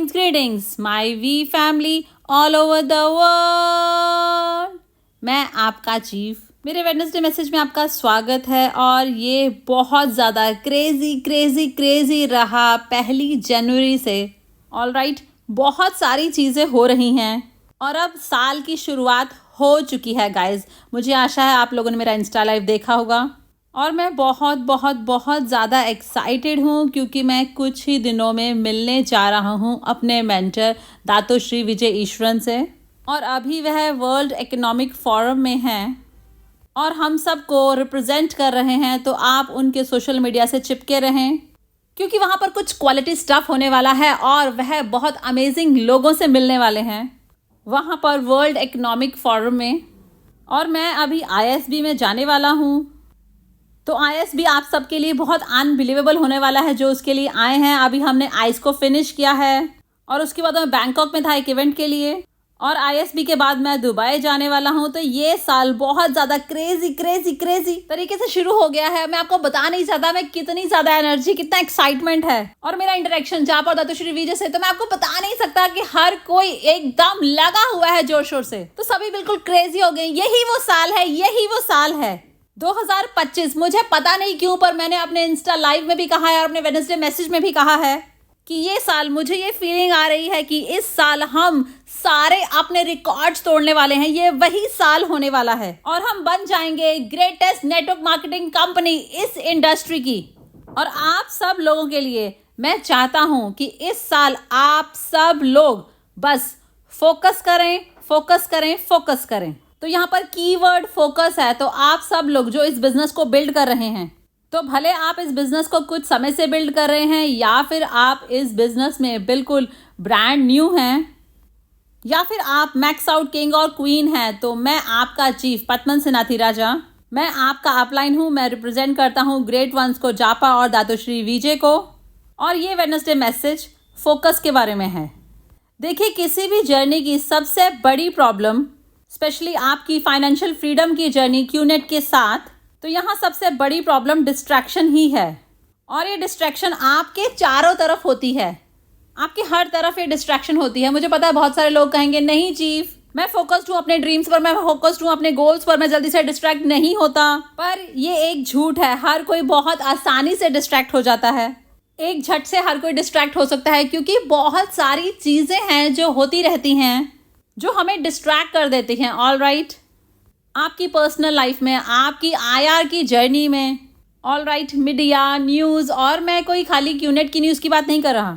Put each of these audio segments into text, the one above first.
greetings, my V family all over the world. मैं आपका chief, मेरे वेडनेसडे मैसेज में आपका स्वागत है। और ये बहुत ज़्यादा क्रेजी रहा 1 जनवरी से। ऑल राइट, बहुत सारी चीज़ें हो रही हैं और अब साल की शुरुआत हो चुकी है गाइज। मुझे आशा है आप लोगों ने मेरा इंस्टा लाइव देखा होगा और मैं बहुत ज़्यादा एक्साइटेड हूँ क्योंकि मैं कुछ ही दिनों में मिलने जा रहा हूँ अपने मेंटर दातोश्री विजय ईश्वरन से। और अभी वह वर्ल्ड इकोनॉमिक फोरम में हैं और हम सबको रिप्रेजेंट कर रहे हैं, तो आप उनके सोशल मीडिया से चिपके रहें क्योंकि वहाँ पर कुछ क्वालिटी स्टफ होने वाला है और वह बहुत अमेजिंग लोगों से मिलने वाले हैं वहाँ पर वर्ल्ड इकोनॉमिक फोरम में। और मैं अभी ISB में जाने वाला हूँ, तो ISB आप सबके लिए बहुत अनबिलीवेबल होने वाला है जो उसके लिए आए हैं। अभी हमने आइस को फिनिश किया है और उसके बाद मैं बैंकॉक में था एक इवेंट के लिए और ISB के बाद मैं दुबई जाने वाला हूँ। तो ये साल बहुत ज़्यादा क्रेजी तरीके से शुरू हो गया है। मैं आपको बता नहीं सकता मैं कितनी ज़्यादा एनर्जी, कितना एक्साइटमेंट है और मेरा इंटरेक्शन जहाँ पर दातोश्री विजय से, तो मैं आपको बता नहीं सकता कि हर कोई एकदम लगा हुआ है जोर शोर से। तो सभी बिल्कुल क्रेजी हो गए। यही वो साल है 2025। मुझे पता नहीं क्यों, पर मैंने अपने इंस्टा लाइव में भी कहा है और अपने वेडनेसडे मैसेज में भी कहा है कि ये साल, मुझे ये फीलिंग आ रही है कि इस साल हम सारे अपने रिकॉर्ड्स तोड़ने वाले हैं। ये वही साल होने वाला है और हम बन जाएंगे ग्रेटेस्ट नेटवर्क मार्केटिंग कंपनी इस इंडस्ट्री की। और आप सब लोगों के लिए मैं चाहता हूं कि इस साल आप सब लोग बस फोकस करें। तो यहाँ पर कीवर्ड फोकस है। तो आप सब लोग जो इस बिजनेस को बिल्ड कर रहे हैं, तो भले आप इस बिजनेस को कुछ समय से बिल्ड कर रहे हैं या फिर आप इस बिजनेस में बिल्कुल ब्रांड न्यू हैं या फिर आप मैक्स आउट किंग और क्वीन हैं, तो मैं आपका चीफ पद्मन सेनाथी राजा, मैं आपका अपलाइन हूँ। मैं रिप्रेजेंट करता हूँ ग्रेट वंस को, जापा और दातोश्री विजय को। और ये वेडनेसडे मैसेज फोकस के बारे में है। देखिए, किसी भी जर्नी की सबसे बड़ी प्रॉब्लम, स्पेशली आपकी फाइनेंशियल फ्रीडम की जर्नी क्यूनेट के साथ, तो यहाँ सबसे बड़ी प्रॉब्लम डिस्ट्रैक्शन ही है। और ये डिस्ट्रैक्शन आपके चारों तरफ होती है, आपके हर तरफ ये डिस्ट्रैक्शन होती है। मुझे पता है बहुत सारे लोग कहेंगे नहीं चीफ, मैं फोकस्ड हूँ अपने ड्रीम्स पर, मैं फोकस्ड हूँ अपने गोल्स पर, मैं जल्दी से डिस्ट्रैक्ट नहीं होता। पर ये एक झूठ है। हर कोई बहुत आसानी से डिस्ट्रैक्ट हो जाता है। एक झट से हर कोई डिस्ट्रैक्ट हो सकता है क्योंकि बहुत सारी चीज़ें हैं जो होती रहती हैं जो हमें डिस्ट्रैक्ट कर देती हैं। ऑल राइट, आपकी पर्सनल लाइफ में, आपकी IR की जर्नी में, ऑल राइट, मीडिया, न्यूज़, और मैं कोई खाली क्यूनेट की न्यूज़ की बात नहीं कर रहा,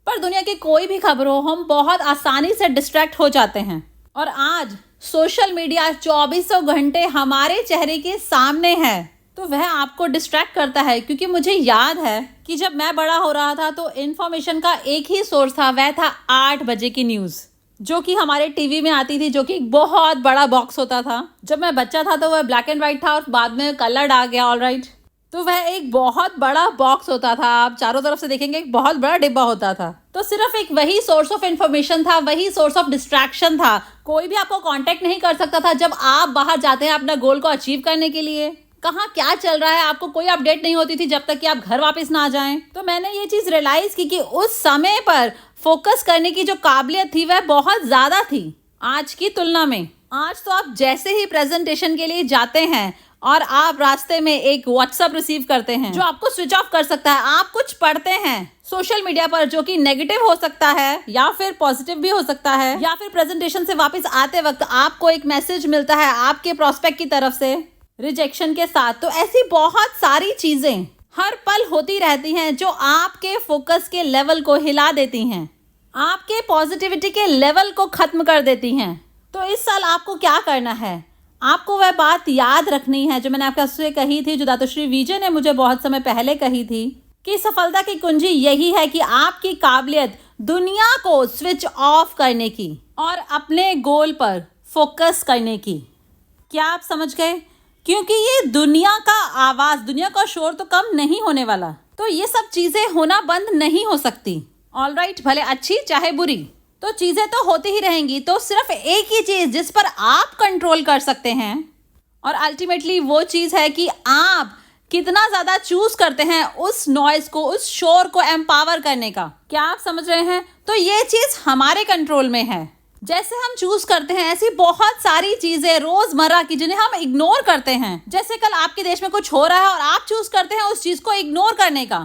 पर दुनिया की कोई भी खबर हो, हम बहुत आसानी से डिस्ट्रैक्ट हो जाते हैं। और आज सोशल मीडिया 24 घंटे हमारे चेहरे के सामने है, तो वह आपको डिस्ट्रैक्ट करता है। क्योंकि मुझे याद है कि जब मैं बड़ा हो रहा था तो इन्फॉर्मेशन का एक ही सोर्स था, वह था 8 बजे की न्यूज़, जो कि हमारे टीवी में आती थी, जो कि एक बहुत बड़ा बॉक्स होता था। जब मैं बच्चा था तो वह ब्लैक एंड वाइट था और बाद में कलर्ड आ गया। ऑल राइट, तो वह एक बहुत बड़ा बॉक्स होता था। आप चारों तरफ से देखेंगे एक बहुत बड़ा डिब्बा होता था। तो सिर्फ एक वही सोर्स ऑफ इन्फॉर्मेशन था, वही सोर्स ऑफ डिस्ट्रैक्शन था। कोई भी आपको कांटेक्ट नहीं कर सकता था जब आप बाहर जाते हैं अपना गोल को अचीव करने के लिए। कहाँ क्या चल रहा है आपको कोई अपडेट नहीं होती थी जब तक कि आप घर वापस ना आ जाएं। तो मैंने ये चीज़ रियलाइज़ की कि उस समय पर फोकस करने की जो काबिलियत थी वह बहुत ज़्यादा थी आज की तुलना में। आज तो आप जैसे ही प्रेजेंटेशन के लिए जाते हैं और आप रास्ते में एक व्हाट्सएप रिसीव करते हैं जो आपको स्विच ऑफ कर सकता है, आप कुछ पढ़ते हैं सोशल मीडिया पर जो कि नेगेटिव हो सकता है या फिर पॉजिटिव भी हो सकता है, या फिर प्रेजेंटेशन से वापस आते वक्त आपको एक मैसेज मिलता है आपके प्रोस्पेक्ट की तरफ से रिजेक्शन के साथ। तो ऐसी बहुत सारी चीज़ें हर पल होती रहती हैं जो आपके फोकस के लेवल को हिला देती हैं, आपके पॉजिटिविटी के लेवल को ख़त्म कर देती हैं। तो इस साल आपको क्या करना है, आपको वह बात याद रखनी है जो मैंने आपसे कही थी, जो दातोश्री विजय ने मुझे बहुत समय पहले कही थी, कि सफलता की कुंजी यही है कि आपकी काबिलियत दुनिया को स्विच ऑफ करने की और अपने गोल पर फोकस करने की। क्या आप समझ गए? क्योंकि ये दुनिया का आवाज़, दुनिया का शोर तो कम नहीं होने वाला, तो ये सब चीज़ें होना बंद नहीं हो सकती। ऑल राइट, भले अच्छी चाहे बुरी, तो चीज़ें तो होती ही रहेंगी। तो सिर्फ एक ही चीज़ जिस पर आप कंट्रोल कर सकते हैं और अल्टीमेटली वो चीज़ है कि आप कितना ज्यादा चूज करते हैं उस नॉइज को, उस शोर को एम्पावर करने का। क्या आप समझ रहे हैं? तो ये चीज हमारे कंट्रोल में है। जैसे हम चूज करते हैं ऐसी बहुत सारी चीजें रोजमर्रा की जिन्हें हम इग्नोर करते हैं। जैसे कल आपके देश में कुछ हो रहा है और आप चूज करते हैं उस चीज को इग्नोर करने का,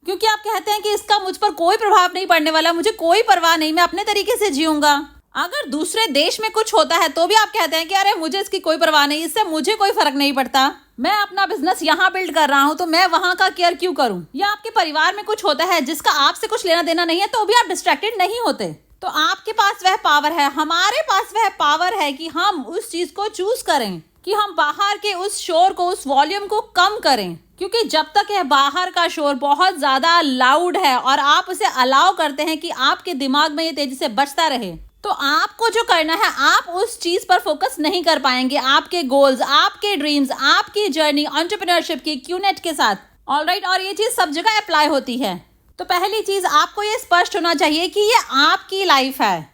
क्योंकि आप कहते हैं कि इसका मुझ पर कोई प्रभाव नहीं पड़ने वाला, मुझे कोई परवाह नहीं, मैं अपने तरीके से जीऊंगा। अगर दूसरे देश में कुछ होता है तो भी आप कहते हैं कि अरे मुझे इसकी कोई परवाह नहीं, इससे मुझे कोई फर्क नहीं पड़ता, मैं अपना बिजनेस यहाँ बिल्ड कर रहा हूँ तो मैं वहां का केयर क्यों करूँ। या आपके परिवार में कुछ होता है जिसका आपसे कुछ लेना देना नहीं है तो भी आप डिस्ट्रैक्टेड नहीं होते। तो आपके पास वह पावर है, हमारे पास वह पावर है कि हम उस चीज को चूज करें, कि हम बाहर के उस शोर को, उस वॉल्यूम को कम करें। क्योंकि जब तक यह बाहर का शोर बहुत ज्यादा लाउड है और आप उसे अलाउ करते हैं कि आपके दिमाग में ये तेजी से बजता रहे, तो आपको जो करना है आप उस चीज पर फोकस नहीं कर पाएंगे। आपके गोल्स, आपके ड्रीम्स, आपकी जर्नी एंटरप्रेन्योरशिप की क्यूनेट के साथ। ऑलराइट, और ये चीज सब जगह अप्लाई होती है। तो पहली चीज आपको ये स्पष्ट होना चाहिए कि ये आपकी लाइफ है।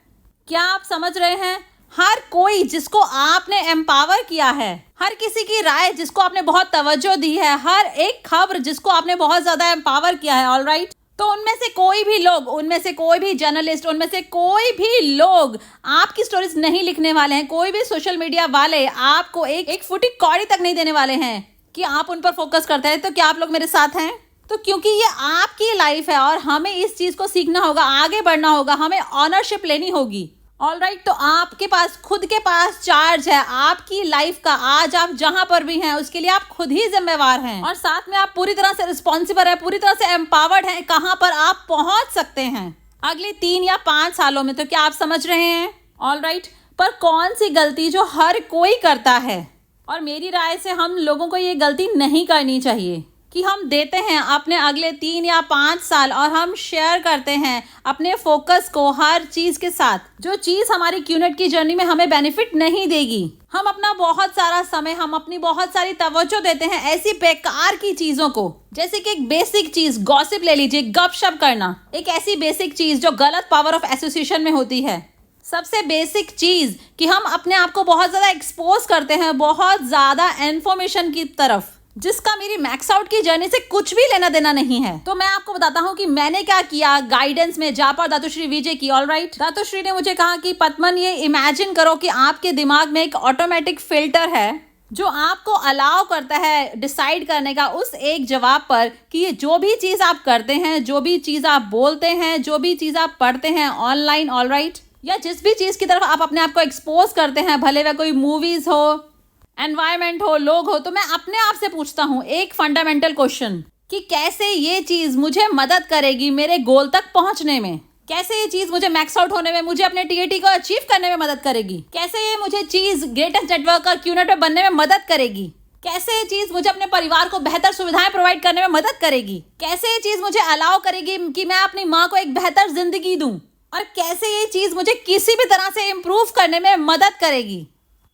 क्या आप समझ रहे हैं? हर कोई जिसको आपने एम्पावर किया है, हर किसी की राय जिसको आपने बहुत तवज्जो दी है, हर एक खबर जिसको आपने बहुत ज्यादा एम्पावर किया है, ऑलराइट, तो उनमें से कोई भी लोग, उनमें से कोई भी जर्नलिस्ट, उनमें से कोई भी लोग आपकी स्टोरीज नहीं लिखने वाले हैं। कोई भी सोशल मीडिया वाले आपको एक फुटी कौड़ी तक नहीं देने वाले हैं कि आप उन पर फोकस करते हैं। तो क्या आप लोग मेरे साथ हैं? तो क्योंकि ये आपकी लाइफ है और हमें इस चीज को सीखना होगा, आगे बढ़ना होगा, हमें ऑनरशिप लेनी होगी। ऑलराइट, तो आपके पास खुद के पास चार्ज है आपकी लाइफ का। आज आप जहां पर भी हैं उसके लिए आप खुद ही जिम्मेवार हैं और साथ में आप पूरी तरह से रिस्पॉन्सिबल है, पूरी तरह से एम्पावर्ड हैं कहां पर आप पहुंच सकते हैं अगले 3 या 5 सालों में। तो क्या आप समझ रहे हैं? ऑलराइट, पर कौन सी गलती जो हर कोई करता है, और मेरी राय से हम लोगों को ये गलती नहीं करनी चाहिए कि हम देते हैं अपने अगले 3 या 5 साल और हम शेयर करते हैं अपने फोकस को हर चीज के साथ जो चीज हमारी क्यूनेट की जर्नी में हमें बेनिफिट नहीं देगी। हम अपना बहुत सारा समय, हम अपनी बहुत सारी तवज्जो देते हैं ऐसी बेकार की चीजों को, जैसे कि एक बेसिक चीज गॉसिप ले लीजिए, गपशप करना, एक ऐसी बेसिक चीज जो गलत पावर ऑफ एसोसिएशन में होती है। सबसे बेसिक चीज कि हम अपने आप को बहुत ज्यादा एक्सपोज करते हैं बहुत ज्यादा इन्फॉर्मेशन की तरफ, जिसका मेरी मैक्स आउट की जर्नी से कुछ भी लेना देना नहीं है। तो मैं आपको बताता हूँ कि मैंने क्या किया गाइडेंस में जापर दातुश्री विजय की। ऑलराइट, दातुश्री ने मुझे कहा कि पद्मन ये इमेजिन करो कि आपके दिमाग में एक ऑटोमेटिक फिल्टर है जो आपको अलाउ करता है डिसाइड करने का उस एक जवाब पर कि ये जो भी चीज आप करते हैं, जो भी चीज आप बोलते हैं, जो भी चीज आप पढ़ते हैं ऑनलाइन, ऑलराइट, या जिस भी चीज की तरफ आप अपने आप को एक्सपोज करते हैं, भले वह कोई मूवीज हो, एनवायरमेंट हो, लोग हो, तो मैं अपने आप से पूछता हूँ एक फंडामेंटल क्वेश्चन कि कैसे ये चीज मुझे मदद करेगी मेरे गोल तक पहुंचने में, कैसे ये चीज मुझे मैक्स आउट होने में, मुझे अपने टीएटी को अचीव करने में मदद करेगी, कैसे ये मुझे चीज ग्रेटेस्ट नेटवर्कर क्यूनेट में बनने में मदद करेगी, कैसे ये चीज मुझे अपने परिवार को बेहतर सुविधाएं प्रोवाइड करने में मदद करेगी, कैसे ये चीज मुझे अलाउ करेगी कि मैं अपनी माँ को एक बेहतर जिंदगी दूं, और कैसे ये चीज मुझे किसी भी तरह से इम्प्रूव करने में मदद करेगी।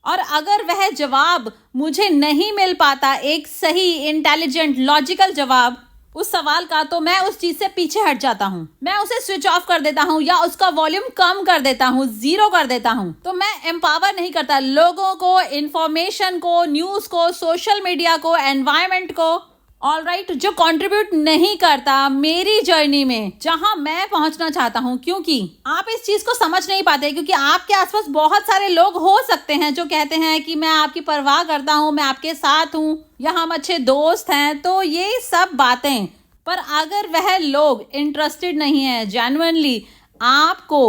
और अगर वह जवाब मुझे नहीं मिल पाता, एक सही इंटेलिजेंट लॉजिकल जवाब उस सवाल का, तो मैं उस चीज से पीछे हट जाता हूँ, मैं उसे स्विच ऑफ कर देता हूँ या उसका वॉल्यूम कम कर देता हूँ, 0 कर देता हूँ। तो मैं एम्पावर नहीं करता लोगों को, इंफॉर्मेशन को, न्यूज को, सोशल मीडिया को, एनवायरमेंट को, ऑलराइट, जो कंट्रीब्यूट नहीं करता मेरी जर्नी में जहां मैं पहुंचना चाहता हूं। क्योंकि आप इस चीज को समझ नहीं पाते, क्योंकि आपके आसपास बहुत सारे लोग हो सकते हैं जो कहते हैं कि मैं आपकी परवाह करता हूं, मैं आपके साथ हूं, या हम अच्छे दोस्त हैं। तो ये सब बातें, पर अगर वह लोग इंटरेस्टेड नहीं है जेन्युइनली आपको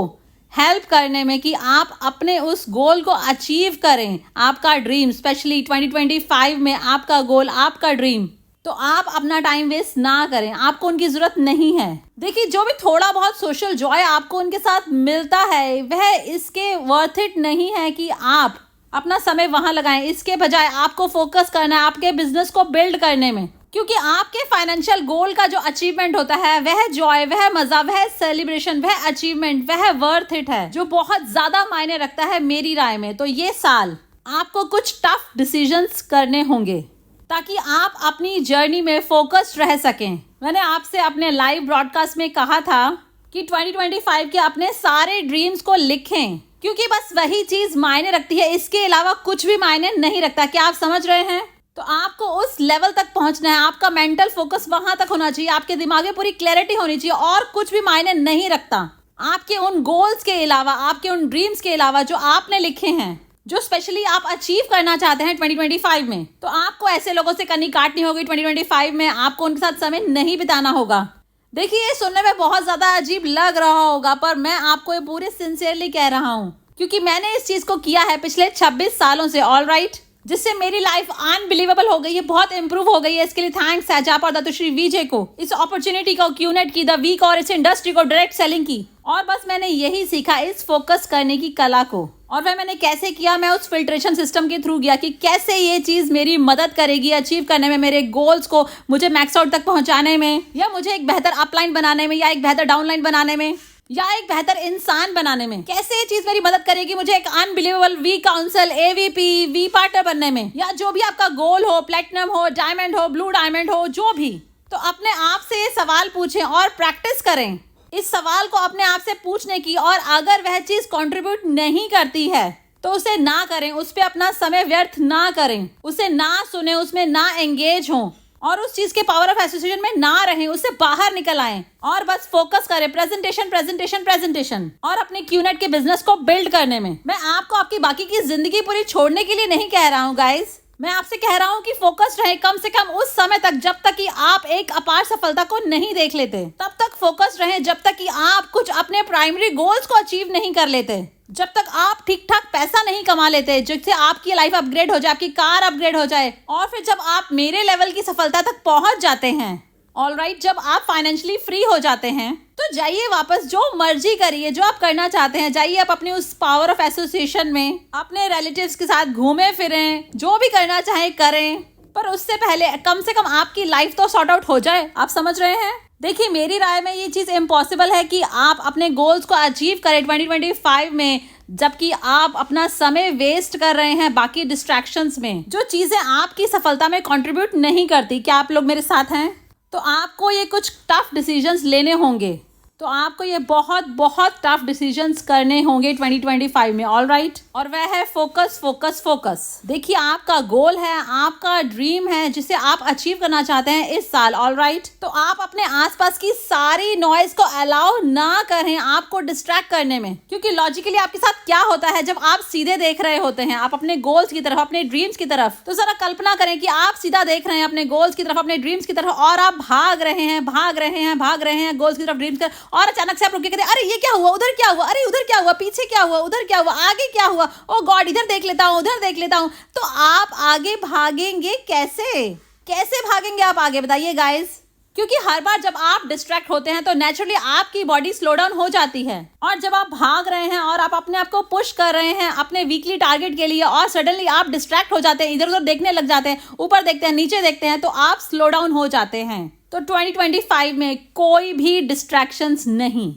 हेल्प करने में कि आप अपने उस गोल को अचीव करें, आपका ड्रीम, स्पेशली 2025 में आपका गोल, आपका ड्रीम, तो आप अपना टाइम वेस्ट ना करें, आपको उनकी जरूरत नहीं है। देखिए, जो भी थोड़ा बहुत सोशल जॉय आपको उनके साथ मिलता है वह इसके वर्थ इट नहीं है कि आप अपना समय वहां लगाएं। इसके बजाय आपको फोकस करना है आपके बिजनेस को बिल्ड करने में, क्योंकि आपके फाइनेंशियल गोल का जो अचीवमेंट होता है, वह जॉय, वह मजा, वह सेलिब्रेशन, वह अचीवमेंट, वह वर्थ इट है, जो बहुत ज्यादा मायने रखता है मेरी राय में। तो ये साल आपको कुछ टफ डिसीजंस करने होंगे ताकि आप अपनी जर्नी में फोकस्ड रह सकें। मैंने आपसे अपने लाइव ब्रॉडकास्ट में कहा था कि 2025 के अपने सारे ड्रीम्स को लिखें, क्योंकि बस वही चीज मायने रखती है, इसके अलावा कुछ भी मायने नहीं रखता। क्या आप समझ रहे हैं? तो आपको उस लेवल तक पहुंचना है, आपका मेंटल फोकस वहां तक होना चाहिए, आपके दिमाग में पूरी क्लैरिटी होनी चाहिए और कुछ भी मायने नहीं रखता। आपके उन गोल्स के अलावा, आपके उन ड्रीम्स के अलावा जो आपने लिखे हैं, जो स्पेशली आप अचीव करना चाहते हैं 2025 में, तो आपको ऐसे लोगों से कनी काटनी होगी। 2025 में आपको उनके साथ समय नहीं बिताना होगा। देखिए, ये सुनने में बहुत ज्यादा अजीब लग रहा होगा, पर मैं आपको ये पूरे सिंसियरली कह रहा हूँ, क्योंकि मैंने इस चीज को किया है पिछले 26 सालों से, ऑल राइट, जिससे मेरी लाइफ अनबिलीवेबल हो गई है, बहुत इंप्रूव हो गई है। इसके लिए थैंक्स है जापा और दत्तश्री विजय को, इस अपॉर्चुनिटी को, क्यूनेट की, द वीक और इस इंडस्ट्री को, डायरेक्ट सेलिंग की। और बस मैंने यही सीखा, इस फोकस करने की कला को। और वह मैंने कैसे किया, मैं उस फिल्ट्रेशन सिस्टम के थ्रू गया कि कैसे ये चीज मेरी मदद करेगी अचीव करने में, मेरे गोल्स को, मुझे मैक्स आउट तक पहुंचाने में, या मुझे एक बेहतर अपलाइन बनाने में, या एक बेहतर डाउनलाइन बनाने में, या एक बेहतर इंसान बनाने में। कैसे ये चीज मेरी मदद करेगी मुझे एक unbelievable V council, AVP, V partner बनने में, या जो भी आपका गोल हो, प्लेटिनम हो, डायमंड हो, ब्लू डायमंड हो, जो भी। तो अपने आप से ये सवाल पूछें और प्रैक्टिस करें इस सवाल को अपने आप से पूछने की। और अगर वह चीज कंट्रीब्यूट नहीं करती है तो उसे ना करें, उस पर अपना समय व्यर्थ ना करें, उसे ना सुने, उसमें ना एंगेज हों, और उस चीज के पावर ऑफ एसोसिएशन में ना रहें, उससे बाहर निकल आएं और बस फोकस करें प्रेजेंटेशन, प्रेजेंटेशन, प्रेजेंटेशन, और अपने क्यूनेट के बिजनेस को बिल्ड करने में। मैं आपको आपकी बाकी की जिंदगी पूरी छोड़ने के लिए नहीं कह रहा हूँ गाइस, मैं आपसे कह रहा हूँ कि फोकस रहे कम से कम उस समय तक जब तक कि आप एक अपार सफलता को नहीं देख लेते। तब तक फोकस रहे जब तक कि आप कुछ अपने प्राइमरी गोल्स को अचीव नहीं कर लेते, जब तक आप ठीक ठाक पैसा नहीं कमा लेते जिससे आपकी लाइफ अपग्रेड हो जाए, आपकी कार अपग्रेड हो जाए, और फिर जब आप मेरे लेवल की सफलता तक पहुंच जाते हैं, ऑल राइट, जब आप फाइनेंशियली फ्री हो जाते हैं, तो जाइए वापस, जो मर्जी करिए, जो आप करना चाहते हैं, जाइए आप अपने उस पावर ऑफ एसोसिएशन में अपने रिलेटिव्स के साथ घूमें फिरें, जो भी करना चाहें करें, पर उससे पहले कम से कम आपकी लाइफ तो सॉर्ट आउट हो जाए। आप समझ रहे हैं? देखिए, मेरी राय में ये चीज इम्पॉसिबल है कि आप अपने गोल्स को अचीव करें 2025 में, जबकि आप अपना समय वेस्ट कर रहे हैं बाकी डिस्ट्रैक्शंस में, जो चीजें आपकी सफलता में कंट्रीब्यूट नहीं करती। क्या आप लोग मेरे साथ हैं? तो आपको ये कुछ टफ डिसीजंस लेने होंगे, तो आपको ये बहुत बहुत टफ डिसीजंस करने होंगे 2025 में, ऑल राइट। और वह है फोकस, फोकस, फोकस। देखिए, आपका गोल है, आपका ड्रीम है जिसे आप अचीव करना चाहते हैं इस साल, ऑल राइट। तो आप अपने आसपास की सारी नॉइज को अलाउ ना करें आपको डिस्ट्रैक्ट करने में, क्योंकि लॉजिकली आपके साथ क्या होता है जब आप सीधे देख रहे होते हैं आप अपने गोल्स की तरफ, अपने ड्रीम्स की तरफ, तो जरा कल्पना करें कि आप सीधा देख रहे हैं अपने गोल्स की तरफ, अपने ड्रीम्स की तरफ, और आप भाग रहे हैं, भाग रहे हैं, भाग रहे हैं गोल्स की तरफ, ड्रीम्स की तरफ, और अचानक से आप रुक के कहते हैं, अरे ये क्या हुआ, उधर क्या हुआ, अरे उधर क्या हुआ, पीछे क्या हुआ, उधर क्या हुआ, आगे क्या हुआ, ओ गॉड, इधर देख लेता हूँ, उधर देख लेता हूँ। तो आप आगे भागेंगे कैसे? कैसे भागेंगे आप आगे, बताइए गाइस? क्योंकि हर बार जब आप डिस्ट्रैक्ट होते हैं तो नेचुरली आपकी बॉडी स्लो डाउन हो जाती है, और जब आप भाग रहे हैं और आप अपने आप को पुश कर रहे हैं अपने वीकली टारगेट के लिए, और सडनली आप डिस्ट्रैक्ट हो जाते हैं, इधर उधर देखने लग जाते हैं, ऊपर देखते हैं, नीचे देखते हैं, तो आप स्लो डाउन हो जाते हैं। तो 2025 में कोई भी डिस्ट्रैक्शंस नहीं,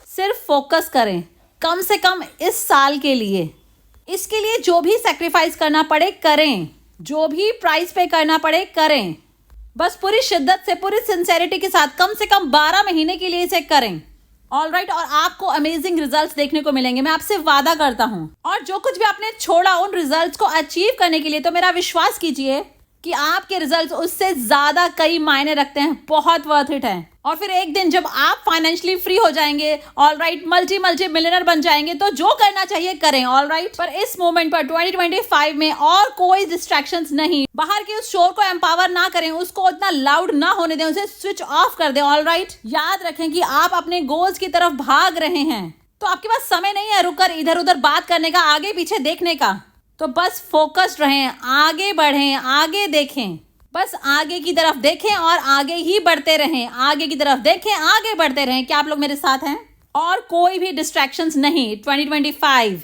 सिर्फ फोकस करें कम से कम इस साल के लिए। इसके लिए जो भी सेक्रीफाइस करना पड़े करें, जो भी प्राइस पे करना पड़े करें, बस पूरी शिद्दत से, पूरी सिंसेरिटी के साथ कम से कम 12 महीने के लिए इसे करें, ऑल राइट। और आपको अमेजिंग रिजल्ट्स देखने को मिलेंगे, मैं आपसे वादा करता हूं। और जो कुछ भी आपने छोड़ा उन रिजल्ट्स को अचीव करने के लिए, तो मेरा विश्वास कीजिए कि आपके रिजल्ट्स उससे ज्यादा कई मायने रखते हैं, बहुत वर्थ इट है। और फिर एक दिन जब आप फाइनेंशियली फ्री हो जाएंगे, ऑल राइट, मल्टी मिलियनर बन जाएंगे, तो जो करना चाहिए करें, ऑल राइट। पर इस मोमेंट पर 2025 में और कोई डिस्ट्रैक्शंस नहीं, बाहर के उस शोर को एम्पावर ना करें, उसको इतना लाउड ना होने दें, उसे स्विच ऑफ कर दें, ऑल राइट। याद रखें कि आप अपने गोल्स की तरफ भाग रहे हैं, तो आपके पास समय नहीं है रुककर इधर उधर बात करने का, आगे पीछे देखने का। तो बस फोकस्ड रहें, आगे बढ़ें, आगे देखें, बस आगे की तरफ देखें और आगे ही बढ़ते रहें, आगे की तरफ देखें, आगे बढ़ते रहें। क्या आप लोग मेरे साथ हैं? और कोई भी डिस्ट्रैक्शंस नहीं 2025,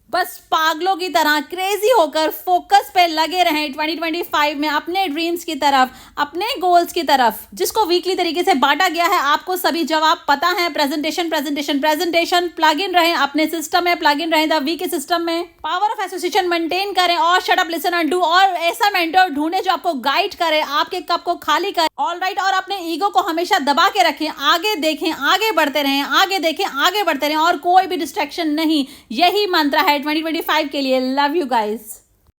बस पागलों की तरह क्रेजी होकर फोकस पे लगे रहें 2025 में अपने ड्रीम्स की तरफ, अपने गोल्स की तरफ, जिसको वीकली तरीके से बांटा गया है। आपको सभी जवाब पता है, presentation, presentation, presentation, plug in रहें अपने सिस्टम में, प्लग इन रहें द वी के सिस्टम में, पावर ऑफ एसोसिएशन मेंटेन करें, और shut up listen and do, और ऐसा मेंटर ढूंढे जो आपको गाइड करे, आपके कप को खाली करे, ऑल राइट। और अपने ईगो को हमेशा दबा के रखें, आगे देखें, आगे बढ़ते रहें, आगे देखें, आगे बढ़ते रहें, और कोई भी डिस्ट्रैक्शन नहीं। यही मंत्र है 2025 के लिए। Love you guys.